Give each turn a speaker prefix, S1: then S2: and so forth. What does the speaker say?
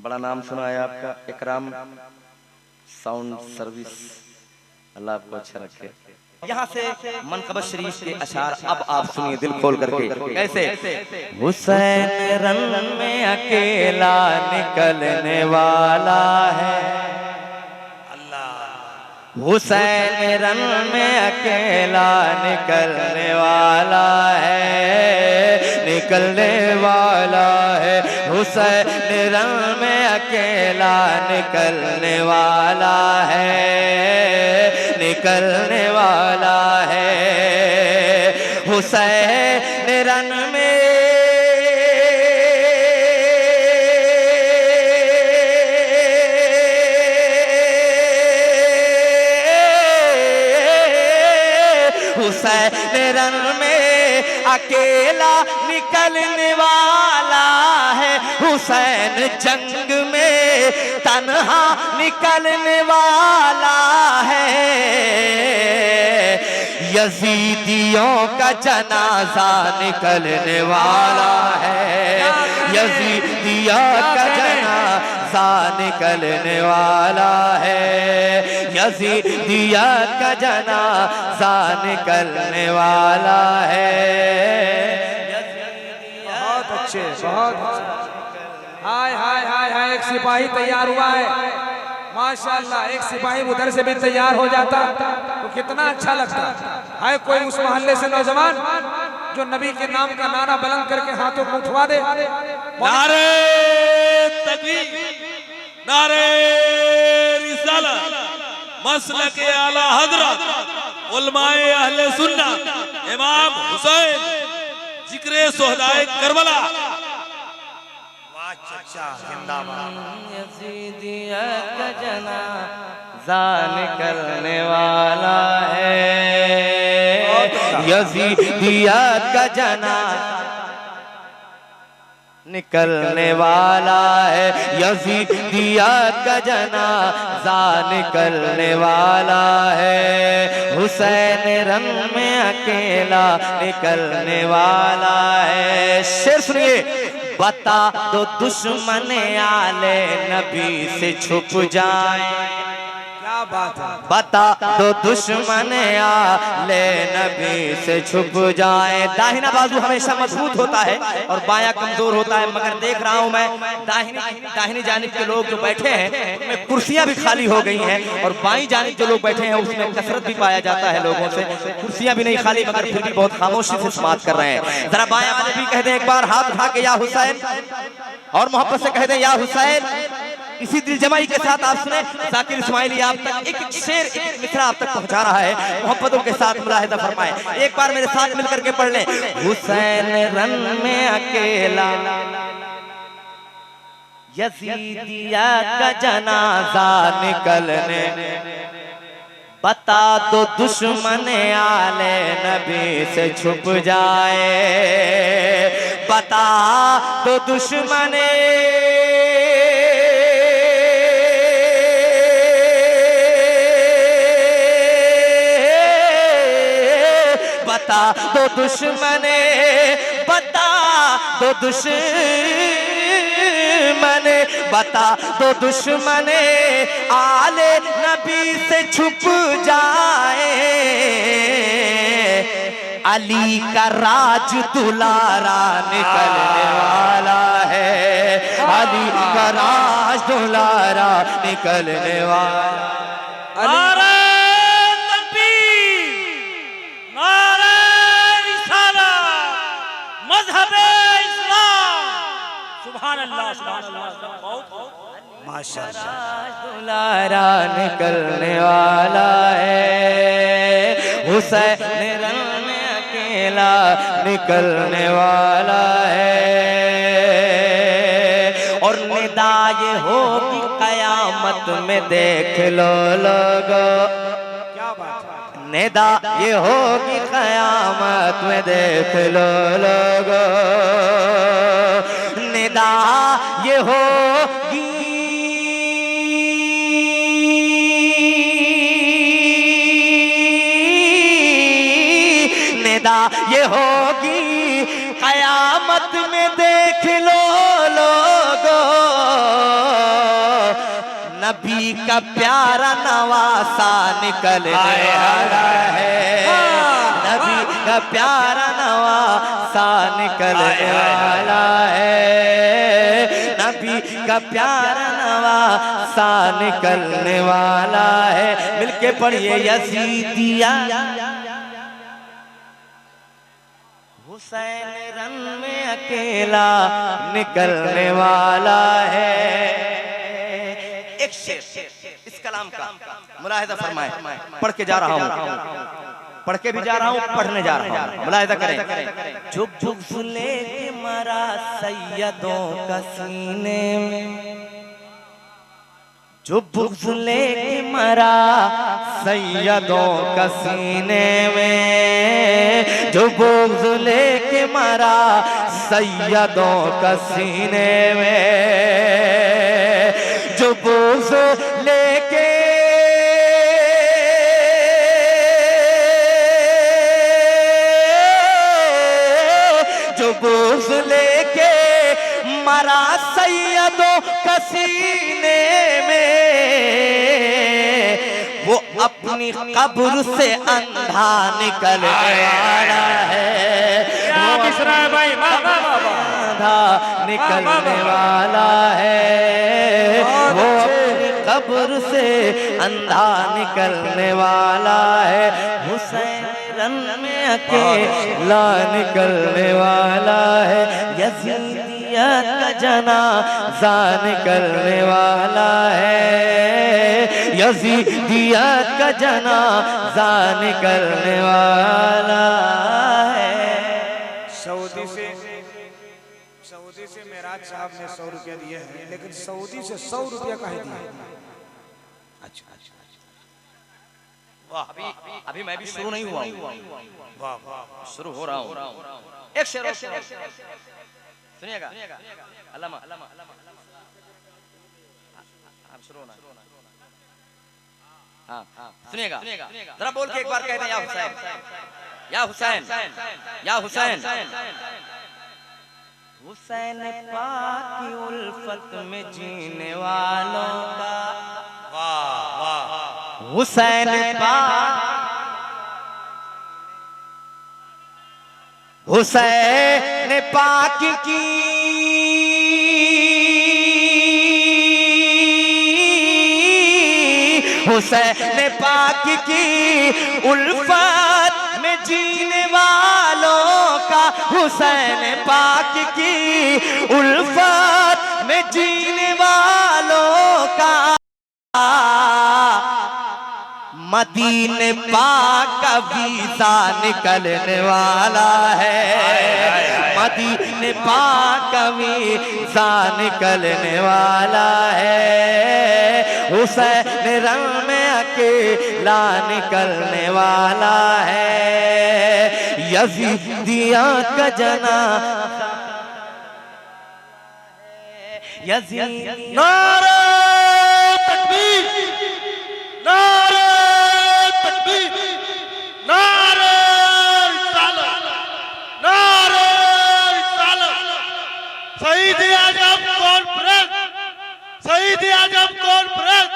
S1: बड़ा नाम सुना है आपका, इकराम साउंड सर्विस। अल्लाह आपको अच्छा रखे। यहाँ से मनकबत शरीफ के अशार अब आप सुनिए दिल खोल करके। कैसे? हुसैन रन में अकेला निकलने वाला है, हुसैन रन में अकेला निकलने वाला है, निकलने वाला है। हुसैन रन में अकेला निकलने वाला है, निकलने वाला है। हुसैन रन में हुसैन रन में अकेला निकलने वाला है, हुसैन जंग में तन्हा निकलने वाला है। यजीदियों का जनाजा निकलने वाला है, यजीदियों का जनाजा निकलने वाला है, यजीदिया का जनाजा निकलने वाला है।
S2: बहुत अच्छे, बहुत हाय हाय हाय हाय। एक सिपाही तैयार हुआ है माशाल्लाह। एक सिपाही उधर से भी तैयार हो जाता तो कितना अच्छा लगता है। कोई उस मोहल्ले से नौजवान जो नबी के नाम का नारा बुलंद करके हाथों को उठवा दे।
S3: नारे तकबीर, नारे रिसालत, मसलक आला हजरत उलमाए अहले सुन्नत इमाम हुसैन जिक्रे सोहदाए करबला।
S1: यजीदिया का जनाजा निकलने वाला है, यजीदिया का जनाजा निकलने वाला है, यजीदिया का जनाजा निकलने वाला है। हुसैन रन में अकेला निकलने वाला है। शेर सुनिए। बता दो दुश्मन आले नबी से छुप जाए,
S2: क्या बात है।
S1: बता दो दुश्मन आले नबी से छुप जाए। दाहिना बाजू हमेशा मजबूत होता है और बायां कमजोर होता है, मगर देख रहा हूं मैं दाहिनी जानिब के लोग जो बैठे हैं उनमें कुर्सियां भी खाली हो गई हैं और बाईं जानिब जो लोग बैठे हैं उसमें कसरत भी पाया जाता है लोगों से। कुर्सियां भी नहीं खाली मगर फिर भी बहुत खामोशी से समात कर रहे हैं। जरा बायां वाले भी कह दें एक बार हाथ उठा के या हुसैन, और मोहब्बत से कह दें या हुसैन। इसी दिल जमाई के साथ आप सुने जाकिर इस्माइली आप तक एक शेर एक मिसरा आप तक पहुंचा रहा है, मोहब्बतों के साथ मुलाहिदा फरमाए। एक बार मेरे साथ मिलकर के पढ़ लें। हुसैन रन में अकेला यजीदिया का जनाजा निकलने, बता दो दुश्मन आले नबी से छुप जाए, बता दो दुश्मन बता दो दुश्मन, बता दो दुश्मन, बता दो दुश्मन आले नबी से छुप जाए। अली का राज दुलारा निकलने वाला है, अली का राज दुलारा निकलने वाला। दुलारा निकलने वाला है, हुसैन रन में अकेला निकलने वाला है। और निदा ये होगी कयामत में देख लो लोगो,
S2: क्या बात है।
S1: निदा ये होगी कयामत में देख लो लोगो, निदा ये होगी, निदा ये होगी कयामत में देख लो लोगो। नबी का प्यारा नवासा निकलने वाला है, नबी का प्यारा नवासा निकलने वाला है, नबी का प्यारा नवासा निकलने वाला है। मिलके पढ़िए यजीदिया हुसैन रन में अकेला निकलने वाला है। एक शेर इस कलाम का मुलाहिजा फरमाए, पढ़ के जा रहा हूँ, पढ़ के भी जा रहा हूँ, पढ़ने जा रहा हूँ, मुलाहिजा करें। जो बुग़्ज़ के मरा सैयदों का सीने में, जो बुग़्ज़ लेके मरा सैयदों का सीने में, जो बुग़्ज़ लेके मरा सैयदों का सीने में, जो बुग़्ज़ लेके जो बुग़्ज़ लेके मरा सैयदों का सीने में, वो अपनी कब्र से अंधा निकलने वाला है, वो अंधा निकलने वाला है, वो अपनी कब्र से अंधा निकलने वाला है। हुसैन रन में अकेला निकलने वाला है, यजीदियत का जनाज़ा निकलने वाला है, यजीदियत का जनाज़ा निकलने वाला है।
S2: सऊदी से मेराज साहब ने 100 रुपया दिए हैं, लेकिन सऊदी से 100 रुपया काहे दिए? अच्छा अच्छा,
S1: वाह, अभी मैं भी शुरू नहीं हुआ हूँ, वाह वाह, शुरू हो रहा हूँ। एक शेर सुनिएगा, अल्लामा आप शुरू होना, हाँ सुनिएगा, जरा बोल के एक बार कहते हैं, या हुसैन, या हुसैन, या हुसैन। हुसैन पाक की उल्फत में जीने वालों का, वाह वाह, हुसैन पाक, हुसैन पाक की हुसैन पाक की उल्फत में जीने वालों का, हुसैन पाक की उल्फत में जीने वालों का, मदीने पाक का वीज़ा निकलने वाला है, मदीने पाक का वीज़ा निकलने वाला है, हुसैन रंग में अकेला निकलने वाला है, यजीदिया का जनाज़ा, यजीद
S3: नारे तकबीर, नारे तकबीर, नारे रिसालत, नारे रिसालत। शहीद आजम कॉन्फ्रेंस, शहीद आजम कॉन्फ्रेंस